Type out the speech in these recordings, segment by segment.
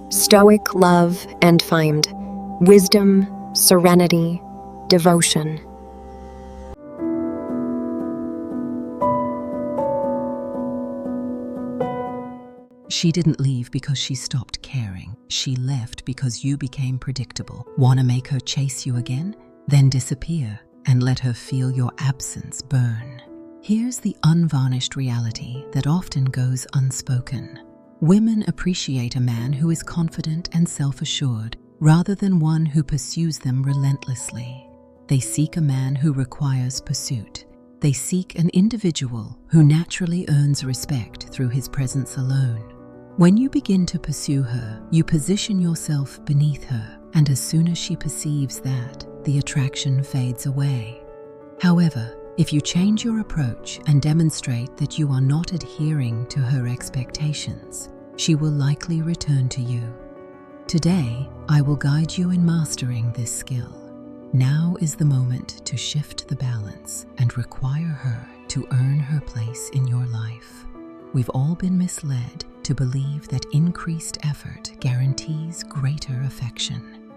Stoic love and find wisdom, serenity, devotion. She didn't leave because she stopped caring. She left because you became predictable. Want to make her chase you again? Then disappear and let her feel your absence burn. Here's the unvarnished reality that often goes unspoken. Women appreciate a man who is confident and self-assured rather than one who pursues them relentlessly. They seek a man who requires pursuit. They seek an individual who naturally earns respect through his presence alone. When you begin to pursue her, you position yourself beneath her, and as soon as she perceives that, the attraction fades away. However, if you change your approach and demonstrate that you are not adhering to her expectations, she will likely return to you. Today, I will guide you in mastering this skill. Now is the moment to shift the balance and require her to earn her place in your life. We've all been misled to believe that increased effort guarantees greater affection.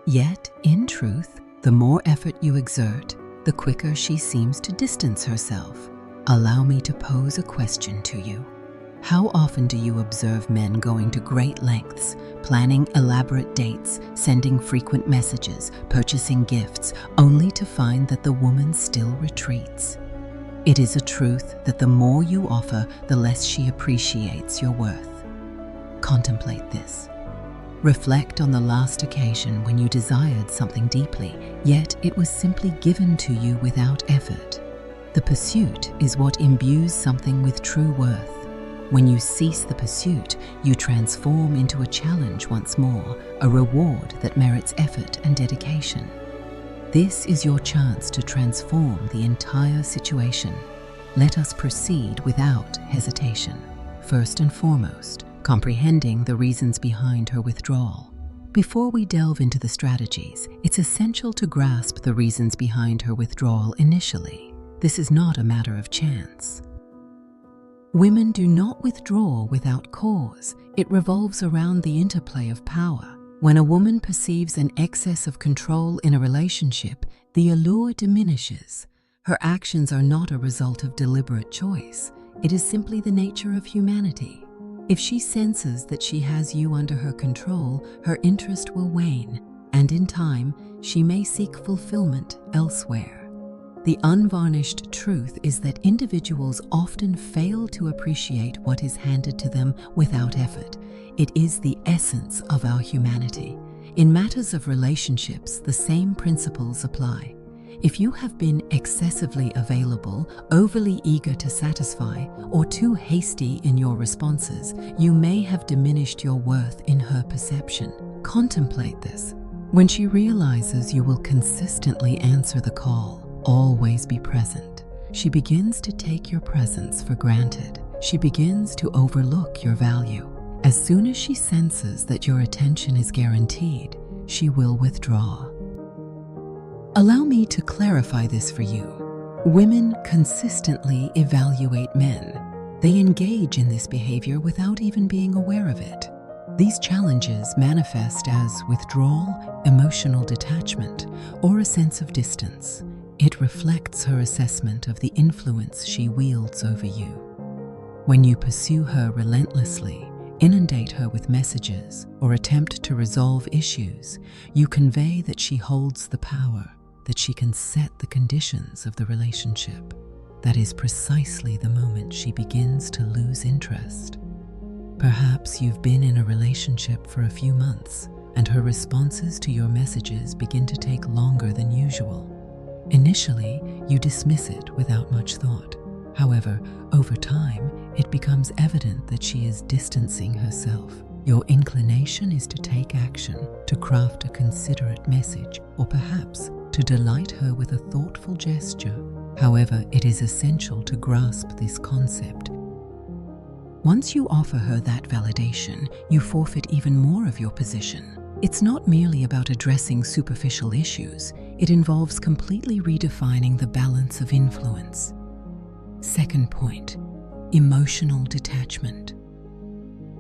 Yet, in truth, the more effort you exert, the quicker she seems to distance herself. Allow me to pose a question to you. How often do you observe men going to great lengths, planning elaborate dates, sending frequent messages, purchasing gifts, only to find that the woman still retreats? It is a truth that the more you offer, the less she appreciates your worth. Contemplate this. Reflect on the last occasion when you desired something deeply, yet it was simply given to you without effort. The pursuit is what imbues something with true worth. When you cease the pursuit, you transform into a challenge once more, a reward that merits effort and dedication. This is your chance to transform the entire situation. Let us proceed without hesitation. First and foremost, comprehending the reasons behind her withdrawal. Before we delve into the strategies, it's essential to grasp the reasons behind her withdrawal initially. This is not a matter of chance. Women do not withdraw without cause. It revolves around the interplay of power. When a woman perceives an excess of control in a relationship, the allure diminishes. Her actions are not a result of deliberate choice. It is simply the nature of humanity. If she senses that she has you under her control, her interest will wane, and in time, she may seek fulfillment elsewhere. The unvarnished truth is that individuals often fail to appreciate what is handed to them without effort. It is the essence of our humanity. In matters of relationships, the same principles apply. If you have been excessively available, overly eager to satisfy, or too hasty in your responses, you may have diminished your worth in her perception. Contemplate this. When she realizes you will consistently answer the call, always be present, she begins to take your presence for granted. She begins to overlook your value. As soon as she senses that your attention is guaranteed, she will withdraw. Allow me to clarify this for you. Women consistently evaluate men. They engage in this behavior without even being aware of it. These challenges manifest as withdrawal, emotional detachment, or a sense of distance. It reflects her assessment of the influence she wields over you. When you pursue her relentlessly, inundate her with messages, or attempt to resolve issues, you convey that she holds the power, that she can set the conditions of the relationship. That is precisely the moment she begins to lose interest. Perhaps you've been in a relationship for a few months, and her responses to your messages begin to take longer than usual. Initially, you dismiss it without much thought. However, over time, it becomes evident that she is distancing herself. Your inclination is to take action, to craft a considerate message, or perhaps to delight her with a thoughtful gesture. However, it is essential to grasp this concept. Once you offer her that validation, you forfeit even more of your position. It's not merely about addressing superficial issues. It involves completely redefining the balance of influence. Second point, emotional detachment.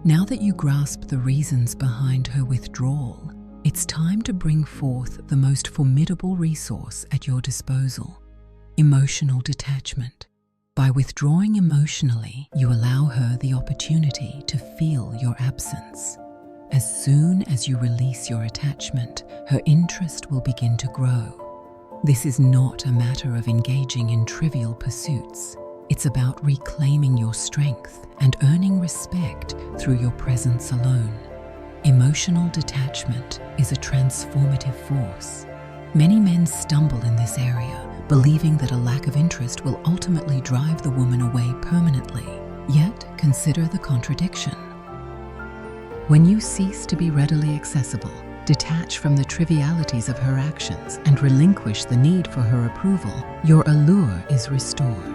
Now that you grasp the reasons behind her withdrawal, it's time to bring forth the most formidable resource at your disposal: emotional detachment. By withdrawing emotionally, you allow her the opportunity to feel your absence. As soon as you release your attachment, her interest will begin to grow. This is not a matter of engaging in trivial pursuits. It's about reclaiming your strength and earning respect through your presence alone. Emotional detachment is a transformative force. Many men stumble in this area, believing that a lack of interest will ultimately drive the woman away permanently. Yet, consider the contradiction. When you cease to be readily accessible, detach from the trivialities of her actions, and relinquish the need for her approval, your allure is restored.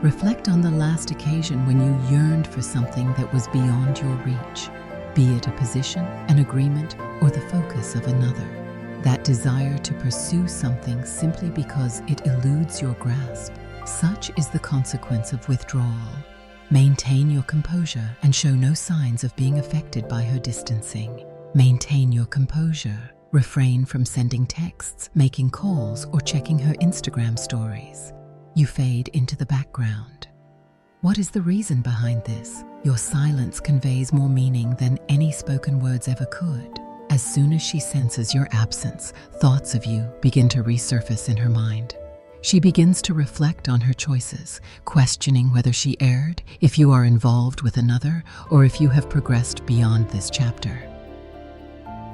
Reflect on the last occasion when you yearned for something that was beyond your reach, be it a position, an agreement, or the focus of another. That desire to pursue something simply because it eludes your grasp. Such is the consequence of withdrawal. Maintain your composure and show no signs of being affected by her distancing. Maintain your composure. Refrain from sending texts, making calls, or checking her Instagram stories. You fade into the background. What is the reason behind this? Your silence conveys more meaning than any spoken words ever could. As soon as she senses your absence, thoughts of you begin to resurface in her mind. She begins to reflect on her choices, questioning whether she erred, if you are involved with another, or if you have progressed beyond this chapter.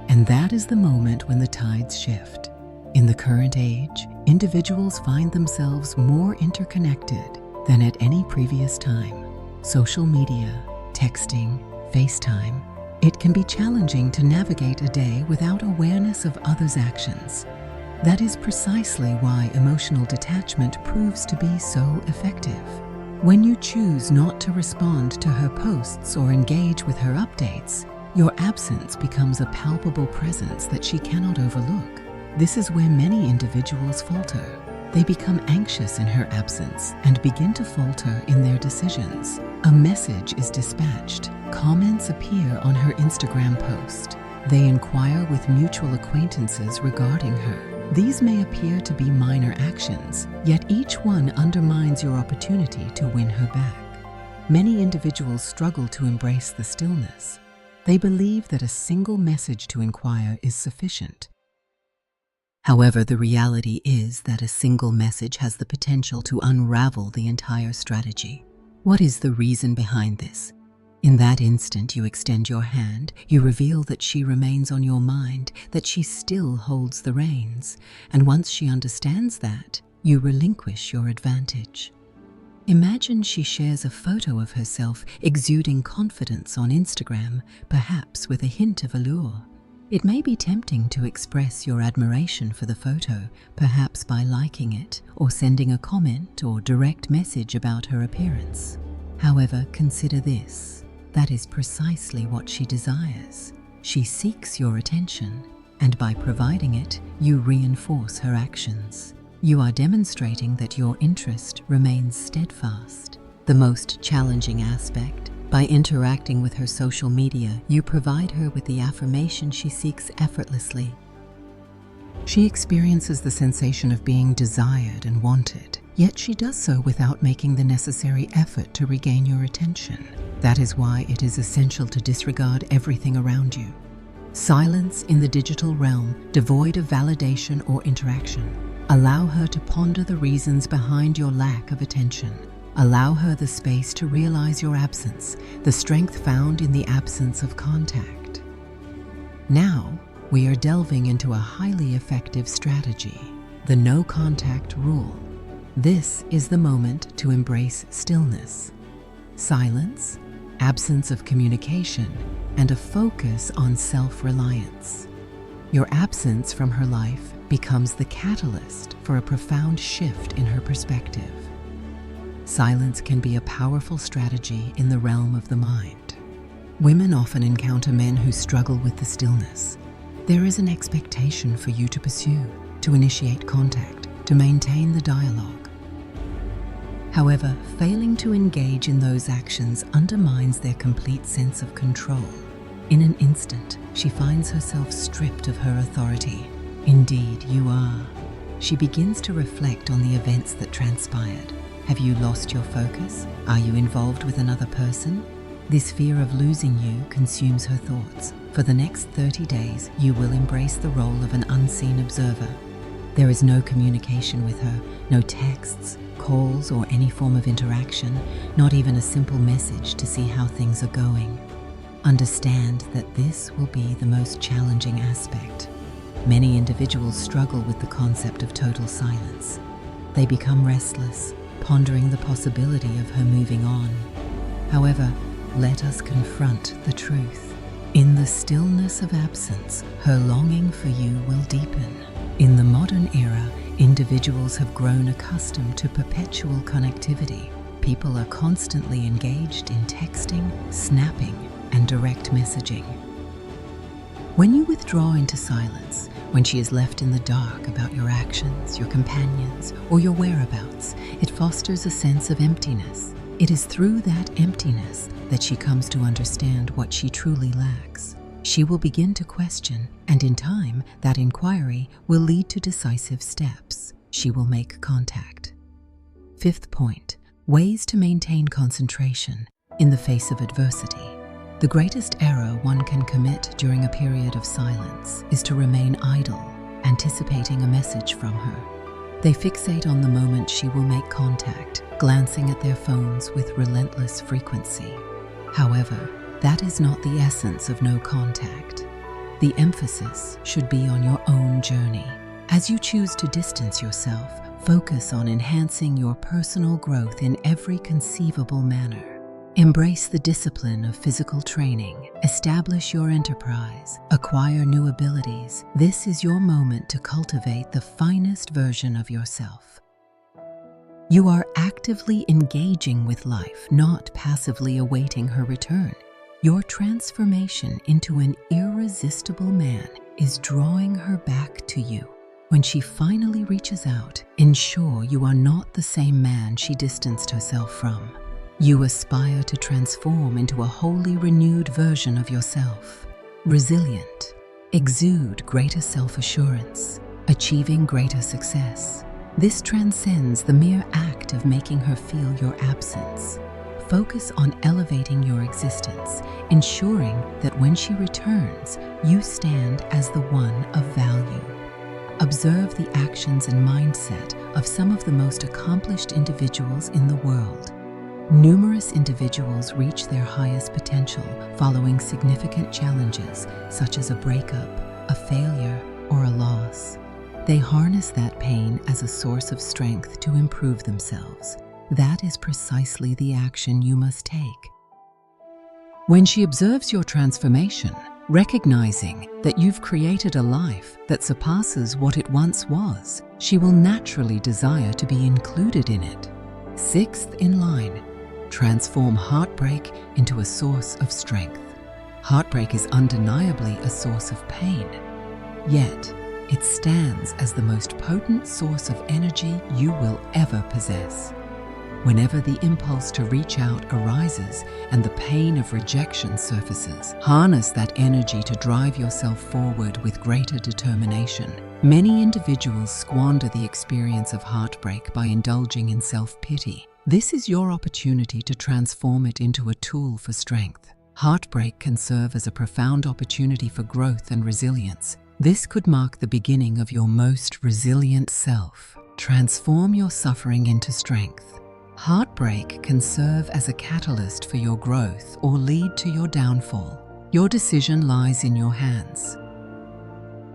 And that is the moment when the tides shift. In the current age, individuals find themselves more interconnected than at any previous time. Social media, texting, FaceTime. It can be challenging to navigate a day without awareness of others' actions. That is precisely why emotional detachment proves to be so effective. When you choose not to respond to her posts or engage with her updates, your absence becomes a palpable presence that she cannot overlook. This is where many individuals falter. They become anxious in her absence and begin to falter in their decisions. A message is dispatched. Comments appear on her Instagram post. They inquire with mutual acquaintances regarding her. These may appear to be minor actions, yet each one undermines your opportunity to win her back. Many individuals struggle to embrace the stillness. They believe that a single message to inquire is sufficient. However, the reality is that a single message has the potential to unravel the entire strategy. What is the reason behind this? In that instant, you extend your hand, you reveal that she remains on your mind, that she still holds the reins, and once she understands that, you relinquish your advantage. Imagine she shares a photo of herself exuding confidence on Instagram, perhaps with a hint of allure. It may be tempting to express your admiration for the photo, perhaps by liking it or sending a comment or direct message about her appearance. However, consider this. That is precisely what she desires. She seeks your attention, and by providing it, you reinforce her actions. You are demonstrating that your interest remains steadfast. The most challenging aspect, by interacting with her social media, you provide her with the affirmation she seeks effortlessly. She experiences the sensation of being desired and wanted, yet she does so without making the necessary effort to regain your attention. That is why it is essential to disregard everything around you. Silence in the digital realm, devoid of validation or interaction. Allow her to ponder the reasons behind your lack of attention. Allow her the space to realize your absence, the strength found in the absence of contact. Now, we are delving into a highly effective strategy, the no contact rule. This is the moment to embrace stillness, silence, absence of communication, and a focus on self-reliance. Your absence from her life becomes the catalyst for a profound shift in her perspective. Silence can be a powerful strategy in the realm of the mind. Women often encounter men who struggle with the stillness. There is an expectation for you to pursue, to initiate contact, to maintain the dialogue. However, failing to engage in those actions undermines their complete sense of control. In an instant, she finds herself stripped of her authority. Indeed, you are. She begins to reflect on the events that transpired. Have you lost your focus? Are you involved with another person? This fear of losing you consumes her thoughts. For the next 30 days, you will embrace the role of an unseen observer. There is no communication with her, no texts, calls, or any form of interaction, not even a simple message to see how things are going. Understand that this will be the most challenging aspect. Many individuals struggle with the concept of total silence. They become restless, pondering the possibility of her moving on. However, let us confront the truth. In the stillness of absence, her longing for you will deepen. In the modern era, individuals have grown accustomed to perpetual connectivity. People are constantly engaged in texting, snapping, and direct messaging. When you withdraw into silence, when she is left in the dark about your actions, your companions, or your whereabouts, it fosters a sense of emptiness. It is through that emptiness that she comes to understand what she truly lacks. She will begin to question, and in time, that inquiry will lead to decisive steps. She will make contact. Fifth point, ways to maintain concentration in the face of adversity. The greatest error one can commit during a period of silence is to remain idle, anticipating a message from her. They fixate on the moment she will make contact, glancing at their phones with relentless frequency. However, that is not the essence of no contact. The emphasis should be on your own journey. As you choose to distance yourself, focus on enhancing your personal growth in every conceivable manner. Embrace the discipline of physical training, establish your enterprise, acquire new abilities. This is your moment to cultivate the finest version of yourself. You are actively engaging with life, not passively awaiting her return. Your transformation into an irresistible man is drawing her back to you. When she finally reaches out, ensure you are not the same man she distanced herself from. You aspire to transform into a wholly renewed version of yourself. Resilient, exude greater self-assurance, achieving greater success. This transcends the mere act of making her feel your absence. Focus on elevating your existence, ensuring that when she returns, you stand as the one of value. Observe the actions and mindset of some of the most accomplished individuals in the world. Numerous individuals reach their highest potential following significant challenges, such as a breakup, a failure, or a loss. They harness that pain as a source of strength to improve themselves. That is precisely the action you must take. When she observes your transformation, recognizing that you've created a life that surpasses what it once was, she will naturally desire to be included in it. Sixth in line, transform heartbreak into a source of strength. Heartbreak is undeniably a source of pain, yet it stands as the most potent source of energy you will ever possess. Whenever the impulse to reach out arises and the pain of rejection surfaces, harness that energy to drive yourself forward with greater determination. Many individuals squander the experience of heartbreak by indulging in self-pity. This is your opportunity to transform it into a tool for strength. Heartbreak can serve as a profound opportunity for growth and resilience. This could mark the beginning of your most resilient self. Transform your suffering into strength. Heartbreak can serve as a catalyst for your growth or lead to your downfall. Your decision lies in your hands.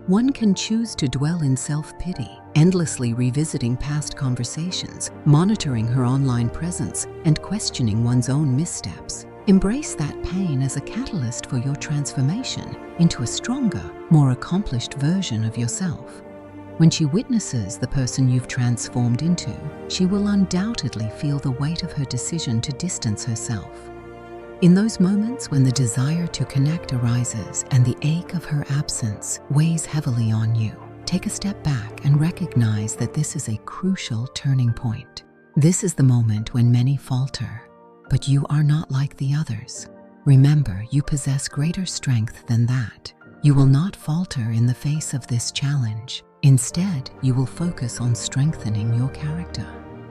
One can choose to dwell in self-pity, endlessly revisiting past conversations, monitoring her online presence, and questioning one's own missteps. Embrace that pain as a catalyst for your transformation into a stronger, more accomplished version of yourself. When she witnesses the person you've transformed into, she will undoubtedly feel the weight of her decision to distance herself. In those moments when the desire to connect arises and the ache of her absence weighs heavily on you, take a step back and recognize that this is a crucial turning point. This is the moment when many falter, but you are not like the others. Remember, you possess greater strength than that. You will not falter in the face of this challenge. Instead, you will focus on strengthening your character.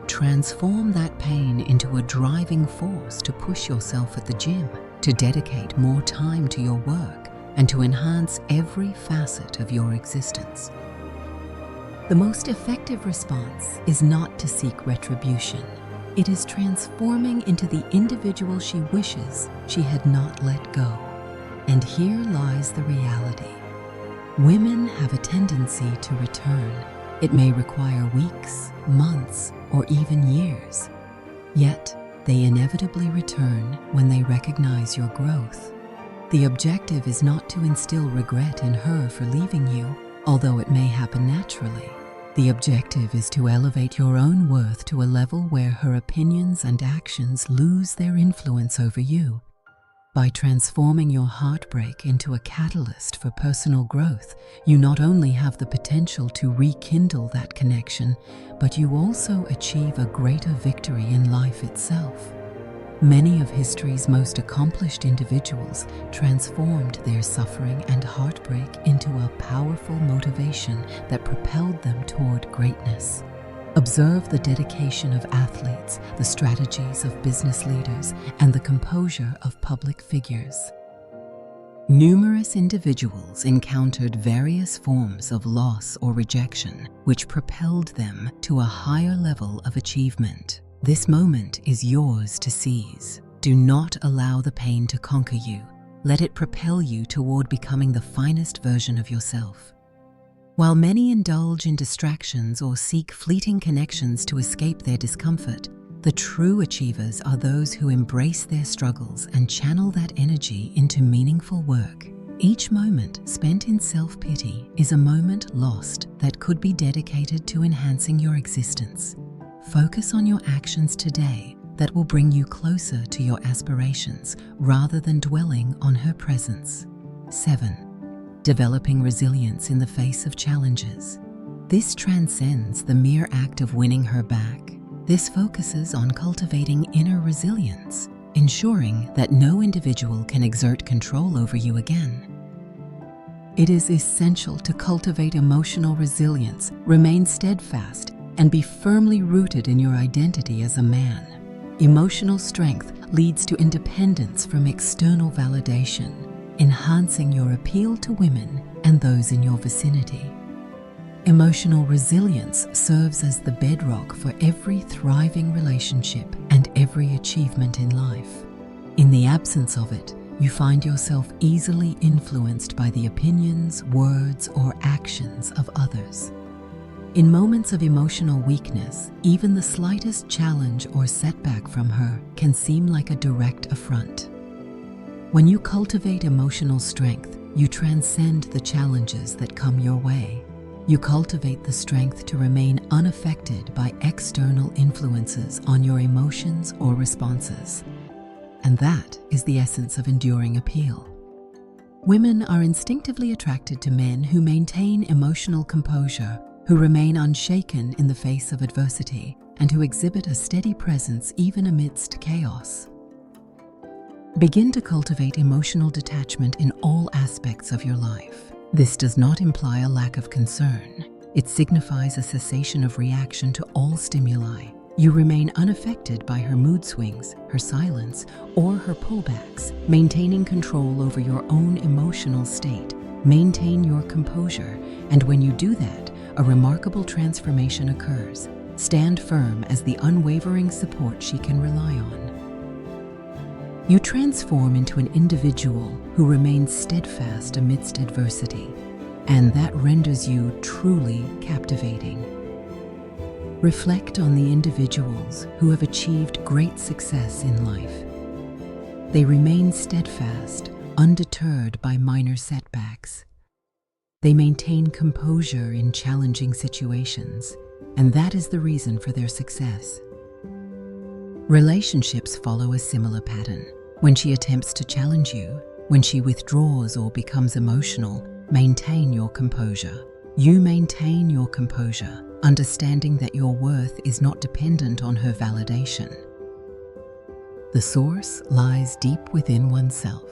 Transform that pain into a driving force to push yourself at the gym, to dedicate more time to your work, and to enhance every facet of your existence. The most effective response is not to seek retribution. It is transforming into the individual she wishes she had not let go. And here lies the reality. Women have a tendency to return. It may require weeks, months, or even years. Yet, they inevitably return when they recognize your growth. The objective is not to instill regret in her for leaving you, although it may happen naturally. The objective is to elevate your own worth to a level where her opinions and actions lose their influence over you. By transforming your heartbreak into a catalyst for personal growth, you not only have the potential to rekindle that connection, but you also achieve a greater victory in life itself. Many of history's most accomplished individuals transformed their suffering and heartbreak into a powerful motivation that propelled them toward greatness. Observe the dedication of athletes, the strategies of business leaders, and the composure of public figures. Numerous individuals encountered various forms of loss or rejection, which propelled them to a higher level of achievement. This moment is yours to seize. Do not allow the pain to conquer you. Let it propel you toward becoming the finest version of yourself. While many indulge in distractions or seek fleeting connections to escape their discomfort, the true achievers are those who embrace their struggles and channel that energy into meaningful work. Each moment spent in self-pity is a moment lost that could be dedicated to enhancing your existence. Focus on your actions today that will bring you closer to your aspirations rather than dwelling on her presence. 7. Developing resilience in the face of challenges. This transcends the mere act of winning her back. This focuses on cultivating inner resilience, ensuring that no individual can exert control over you again. It is essential to cultivate emotional resilience, remain steadfast, and be firmly rooted in your identity as a man. Emotional strength leads to independence from external validation, enhancing your appeal to women and those in your vicinity. Emotional resilience serves as the bedrock for every thriving relationship and every achievement in life. In the absence of it, you find yourself easily influenced by the opinions, words, or actions of others. In moments of emotional weakness, even the slightest challenge or setback from her can seem like a direct affront. When you cultivate emotional strength, you transcend the challenges that come your way. You cultivate the strength to remain unaffected by external influences on your emotions or responses. And that is the essence of enduring appeal. Women are instinctively attracted to men who maintain emotional composure, who remain unshaken in the face of adversity, and who exhibit a steady presence even amidst chaos. Begin to cultivate emotional detachment in all aspects of your life. This does not imply a lack of concern. It signifies a cessation of reaction to all stimuli. You remain unaffected by her mood swings, her silence, or her pullbacks, maintaining control over your own emotional state. Maintain your composure, and when you do that, a remarkable transformation occurs. Stand firm as the unwavering support she can rely on. You transform into an individual who remains steadfast amidst adversity, and that renders you truly captivating. Reflect on the individuals who have achieved great success in life. They remain steadfast, undeterred by minor setbacks. They maintain composure in challenging situations, and that is the reason for their success. Relationships follow a similar pattern. When she attempts to challenge you, when she withdraws or becomes emotional, maintain your composure. You maintain your composure, understanding that your worth is not dependent on her validation. The source lies deep within oneself.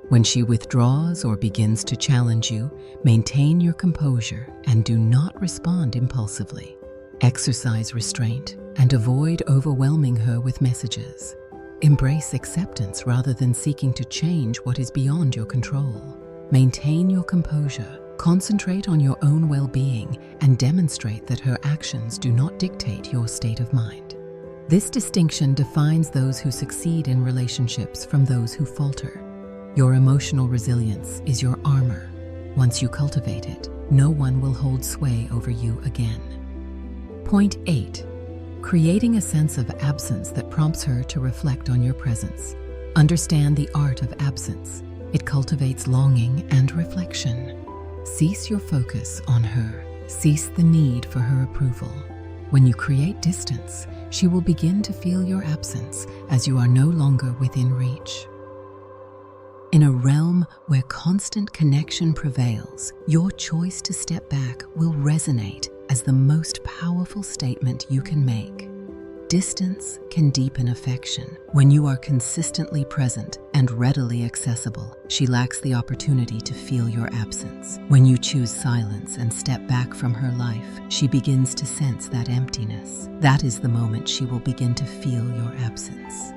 When she withdraws or begins to challenge you, maintain your composure and do not respond impulsively. Exercise restraint and avoid overwhelming her with messages. Embrace acceptance rather than seeking to change what is beyond your control. Maintain your composure, concentrate on your own well-being, and demonstrate that her actions do not dictate your state of mind. This distinction defines those who succeed in relationships from those who falter. Your emotional resilience is your armor. Once you cultivate it, no one will hold sway over you again. Point 8. Creating a sense of absence that prompts her to reflect on your presence. Understand the art of absence. It cultivates longing and reflection. Cease your focus on her. Cease the need for her approval. When you create distance, she will begin to feel your absence as you are no longer within reach. In a realm where constant connection prevails, your choice to step back will resonate as the most powerful statement you can make. Distance can deepen affection. When you are consistently present and readily accessible, she lacks the opportunity to feel your absence. When you choose silence and step back from her life, she begins to sense that emptiness. That is the moment she will begin to feel your absence.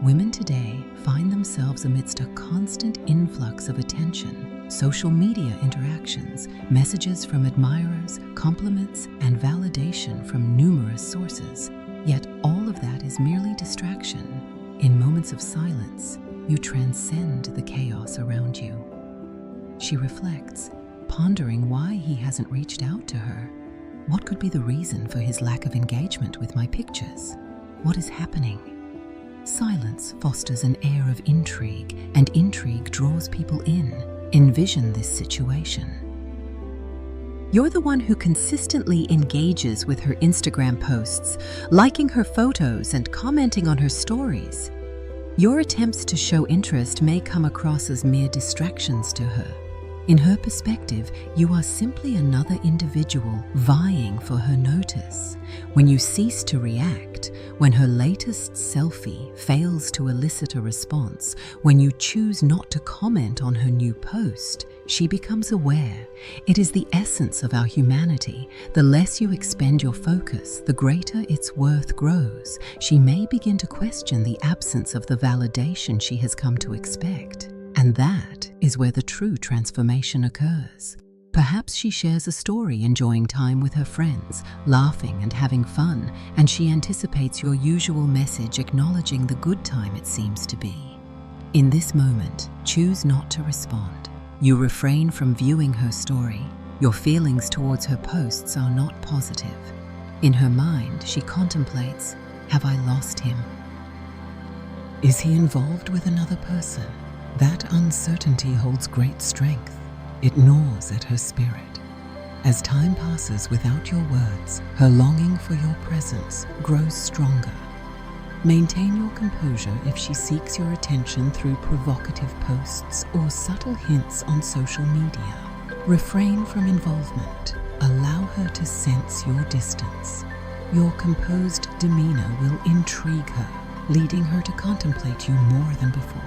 Women today find themselves amidst a constant influx of attention, social media interactions, messages from admirers, compliments, and validation from numerous sources. Yet all of that is merely distraction. In moments of silence, you transcend the chaos around you. She reflects, pondering why he hasn't reached out to her. What could be the reason for his lack of engagement with my pictures? What is happening? Silence fosters an air of intrigue, and intrigue draws people in. Envision this situation. You're the one who consistently engages with her Instagram posts, liking her photos and commenting on her stories. Your attempts to show interest may come across as mere distractions to her. In her perspective, you are simply another individual vying for her notice. When you cease to react, when her latest selfie fails to elicit a response, when you choose not to comment on her new post, she becomes aware. It is the essence of our humanity. The less you expend your focus, the greater its worth grows. She may begin to question the absence of the validation she has come to expect. And that is where the true transformation occurs. Perhaps she shares a story enjoying time with her friends, laughing and having fun, and she anticipates your usual message acknowledging the good time it seems to be. In this moment, choose not to respond. You refrain from viewing her story. Your feelings towards her posts are not positive. In her mind, she contemplates, have I lost him? Is he involved with another person? That uncertainty holds great strength. It gnaws at her spirit. As time passes without your words, her longing for your presence grows stronger. Maintain your composure if she seeks your attention through provocative posts or subtle hints on social media. Refrain from involvement. Allow her to sense your distance. Your composed demeanor will intrigue her, leading her to contemplate you more than before.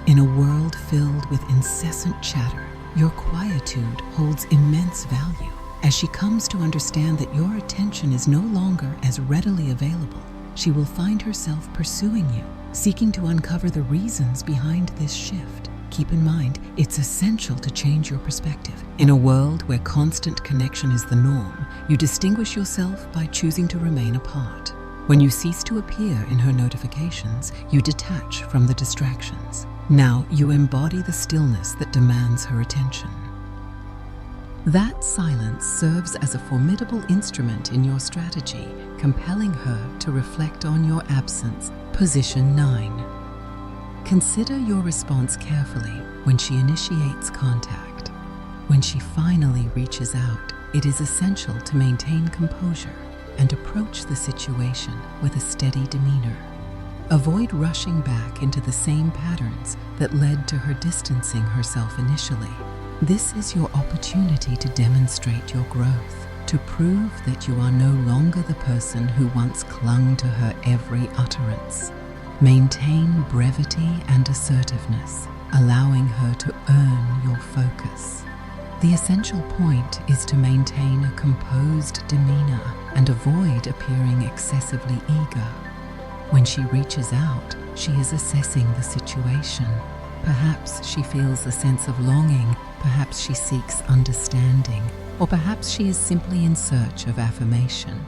In a world filled with incessant chatter, your quietude holds immense value. As she comes to understand that your attention is no longer as readily available, she will find herself pursuing you, seeking to uncover the reasons behind this shift. Keep in mind, it's essential to change your perspective. In a world where constant connection is the norm, you distinguish yourself by choosing to remain apart. When you cease to appear in her notifications, you detach from the distractions. Now you embody the stillness that demands her attention. That silence serves as a formidable instrument in your strategy, compelling her to reflect on your absence. Position 9. Consider your response carefully when she initiates contact. When she finally reaches out, it is essential to maintain composure and approach the situation with a steady demeanor. Avoid rushing back into the same patterns that led to her distancing herself initially. This is your opportunity to demonstrate your growth, to prove that you are no longer the person who once clung to her every utterance. Maintain brevity and assertiveness, allowing her to earn your focus. The essential point is to maintain a composed demeanor and avoid appearing excessively eager. When she reaches out, she is assessing the situation. Perhaps she feels a sense of longing, perhaps she seeks understanding, or perhaps she is simply in search of affirmation.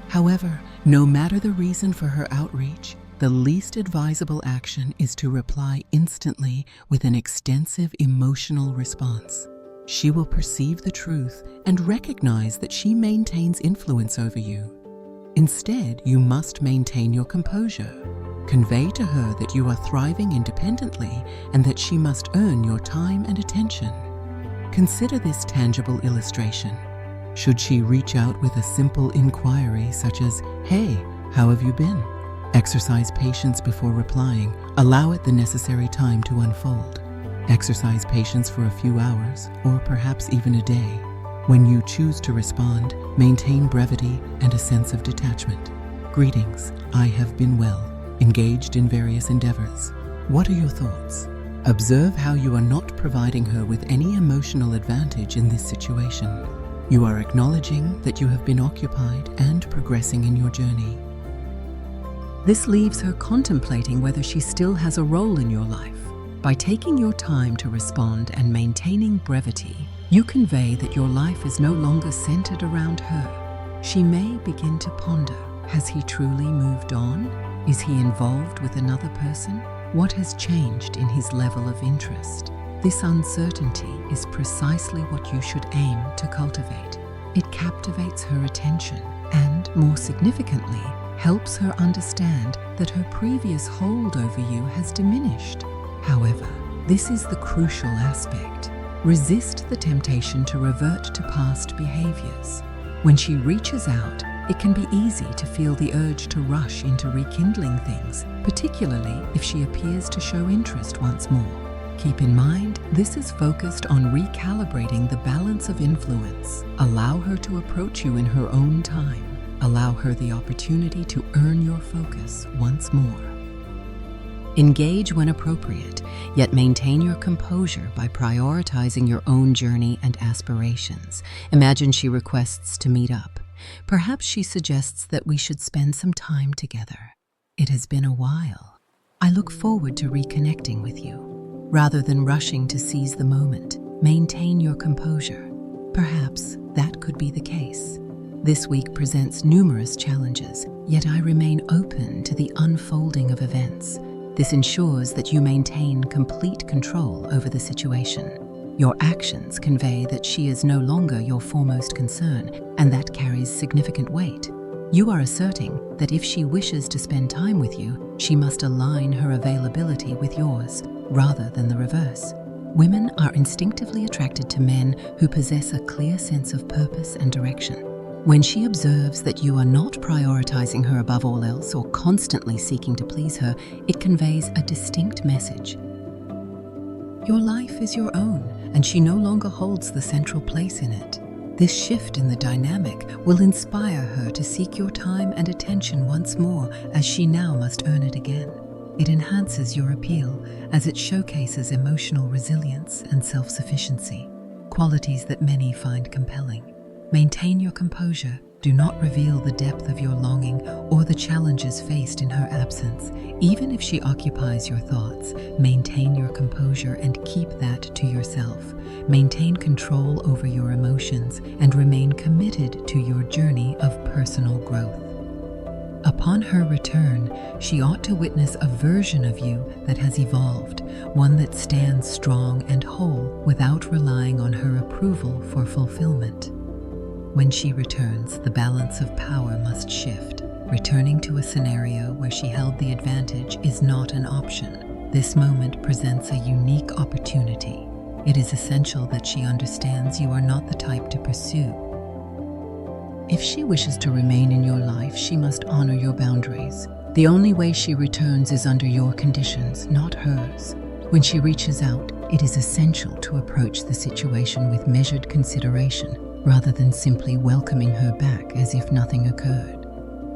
However, no matter the reason for her outreach, the least advisable action is to reply instantly with an extensive emotional response. She will perceive the truth and recognize that she maintains influence over you. Instead, you must maintain your composure. Convey to her that you are thriving independently and that she must earn your time and attention. Consider this tangible illustration. Should she reach out with a simple inquiry such as, "Hey, how have you been?" Exercise patience before replying. Allow it the necessary time to unfold. Exercise patience for a few hours, or perhaps even a day. When you choose to respond, maintain brevity and a sense of detachment. Greetings, I have been well, engaged in various endeavors. What are your thoughts? Observe how you are not providing her with any emotional advantage in this situation. You are acknowledging that you have been occupied and progressing in your journey. This leaves her contemplating whether she still has a role in your life. By taking your time to respond and maintaining brevity, you convey that your life is no longer centered around her. She may begin to ponder, has he truly moved on? Is he involved with another person? What has changed in his level of interest? This uncertainty is precisely what you should aim to cultivate. It captivates her attention and, more significantly, helps her understand that her previous hold over you has diminished. However, this is the crucial aspect. Resist the temptation to revert to past behaviors. When she reaches out, it can be easy to feel the urge to rush into rekindling things, particularly if she appears to show interest once more. Keep in mind, this is focused on recalibrating the balance of influence. Allow her to approach you in her own time. Allow her the opportunity to earn your focus once more. Engage when appropriate, yet maintain your composure by prioritizing your own journey and aspirations. Imagine she requests to meet up. Perhaps she suggests that we should spend some time together. It has been a while. I look forward to reconnecting with you. Rather than rushing to seize the moment, maintain your composure. Perhaps that could be the case. This week presents numerous challenges, yet I remain open to the unfolding of events. This ensures that you maintain complete control over the situation. Your actions convey that she is no longer your foremost concern, and that carries significant weight. You are asserting that if she wishes to spend time with you, she must align her availability with yours, rather than the reverse. Women are instinctively attracted to men who possess a clear sense of purpose and direction. When she observes that you are not prioritizing her above all else or constantly seeking to please her, it conveys a distinct message. Your life is your own, and she no longer holds the central place in it. This shift in the dynamic will inspire her to seek your time and attention once more, as she now must earn it again. It enhances your appeal as it showcases emotional resilience and self-sufficiency, qualities that many find compelling. Maintain your composure. Do not reveal the depth of your longing or the challenges faced in her absence. Even if she occupies your thoughts, maintain your composure and keep that to yourself. Maintain control over your emotions and remain committed to your journey of personal growth. Upon her return, she ought to witness a version of you that has evolved, one that stands strong and whole without relying on her approval for fulfillment. When she returns, the balance of power must shift. Returning to a scenario where she held the advantage is not an option. This moment presents a unique opportunity. It is essential that she understands you are not the type to pursue. If she wishes to remain in your life, she must honor your boundaries. The only way she returns is under your conditions, not hers. When she reaches out, it is essential to approach the situation with measured consideration. rather than simply welcoming her back as if nothing occurred.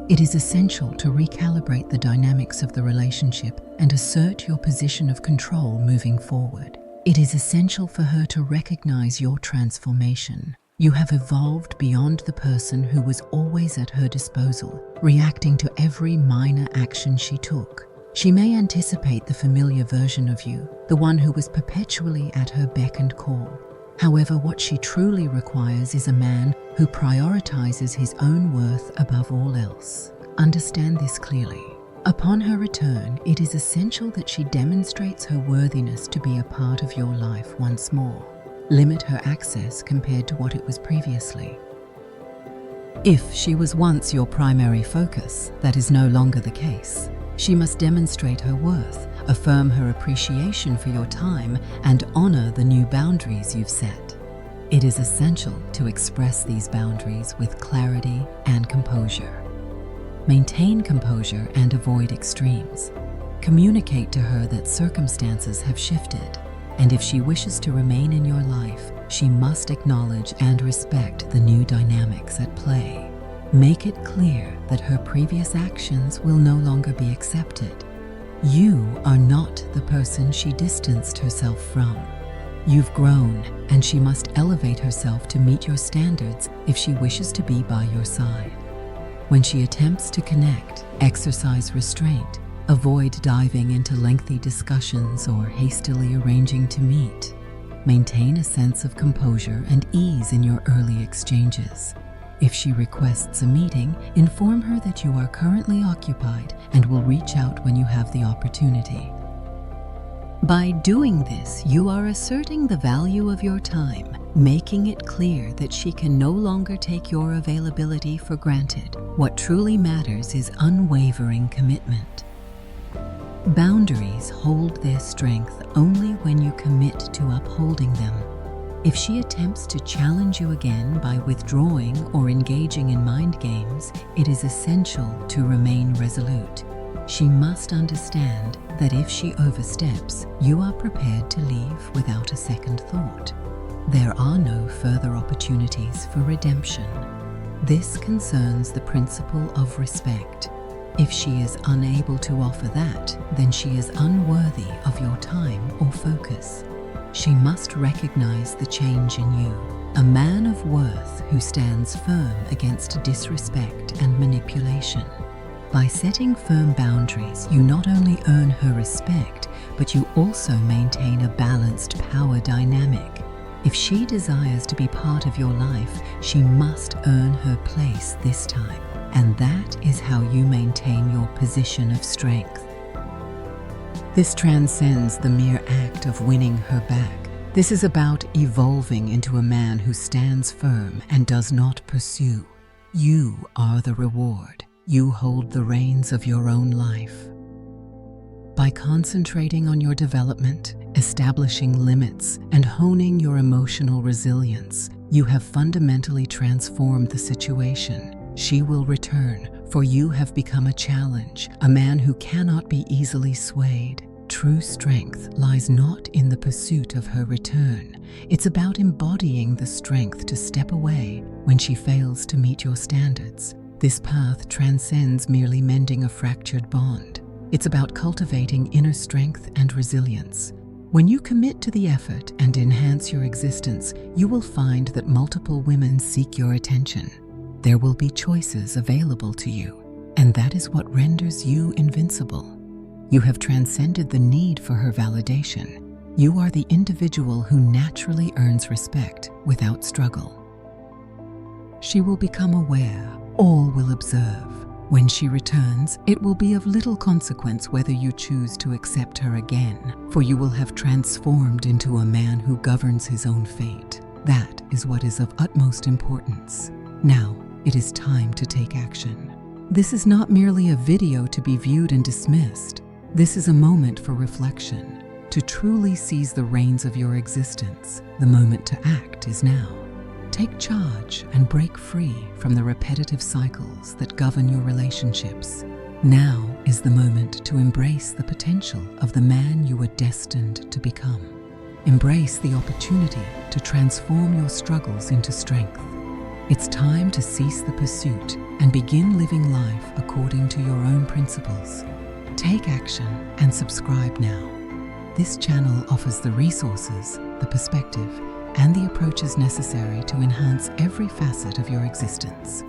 It is essential to recalibrate the dynamics of the relationship and assert your position of control moving forward. It is essential for her to recognize your transformation. You have evolved beyond the person who was always at her disposal, reacting to every minor action she took. She may anticipate the familiar version of you, the one who was perpetually at her beck and call. However, what she truly requires is a man who prioritizes his own worth above all else. Understand this clearly. Upon her return, it is essential that she demonstrates her worthiness to be a part of your life once more. Limit her access compared to what it was previously. If she was once your primary focus, that is no longer the case. She must demonstrate her worth, affirm her appreciation for your time, and honor the new boundaries you've set. It is essential to express these boundaries with clarity and composure. Maintain composure and avoid extremes. Communicate to her that circumstances have shifted, and if she wishes to remain in your life, she must acknowledge and respect the new dynamics at play. Make it clear that her previous actions will no longer be accepted. You are not the person she distanced herself from. You've grown, and she must elevate herself to meet your standards if she wishes to be by your side. When she attempts to connect, exercise restraint. Avoid diving into lengthy discussions or hastily arranging to meet. Maintain a sense of composure and ease in your early exchanges. If she requests a meeting, inform her that you are currently occupied and will reach out when you have the opportunity. By doing this, you are asserting the value of your time, making it clear that she can no longer take your availability for granted. What truly matters is unwavering commitment. Boundaries hold their strength only when you commit to upholding them. If she attempts to challenge you again by withdrawing or engaging in mind games, it is essential to remain resolute. She must understand that if she oversteps, you are prepared to leave without a second thought. There are no further opportunities for redemption. This concerns the principle of respect. If she is unable to offer that, then she is unworthy of your time or focus. She must recognize the change in you, a man of worth who stands firm against disrespect and manipulation. By setting firm boundaries, you not only earn her respect, but you also maintain a balanced power dynamic. If she desires to be part of your life, she must earn her place this time. And that is how you maintain your position of strength. This transcends the mere act of winning her back. This is about evolving into a man who stands firm and does not pursue. You are the reward. You hold the reins of your own life. By concentrating on your development, establishing limits, and honing your emotional resilience, you have fundamentally transformed the situation. She will return, for you have become a challenge, a man who cannot be easily swayed. True strength lies not in the pursuit of her return. It's about embodying the strength to step away when she fails to meet your standards. This path transcends merely mending a fractured bond. It's about cultivating inner strength and resilience. When you commit to the effort and enhance your existence, you will find that multiple women seek your attention. There will be choices available to you, and that is what renders you invincible. You have transcended the need for her validation. You are the individual who naturally earns respect without struggle. She will become aware, all will observe. When she returns, it will be of little consequence whether you choose to accept her again, for you will have transformed into a man who governs his own fate. That is what is of utmost importance. Now, it is time to take action. This is not merely a video to be viewed and dismissed. This is a moment for reflection. To truly seize the reins of your existence, the moment to act is now. Take charge and break free from the repetitive cycles that govern your relationships. Now is the moment to embrace the potential of the man you were destined to become. Embrace the opportunity to transform your struggles into strength. It's time to cease the pursuit and begin living life according to your own principles. Take action and subscribe now. This channel offers the resources, the perspective, and the approaches necessary to enhance every facet of your existence.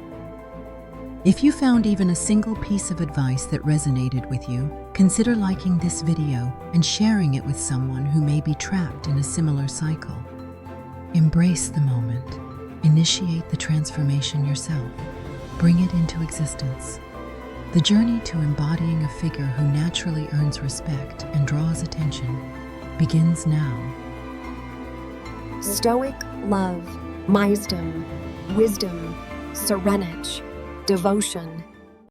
If you found even a single piece of advice that resonated with you, consider liking this video and sharing it with someone who may be trapped in a similar cycle. Embrace the moment. Initiate the transformation yourself. Bring it into existence. The journey to embodying a figure who naturally earns respect and draws attention begins now. Stoic love, wisdom, serenity, devotion,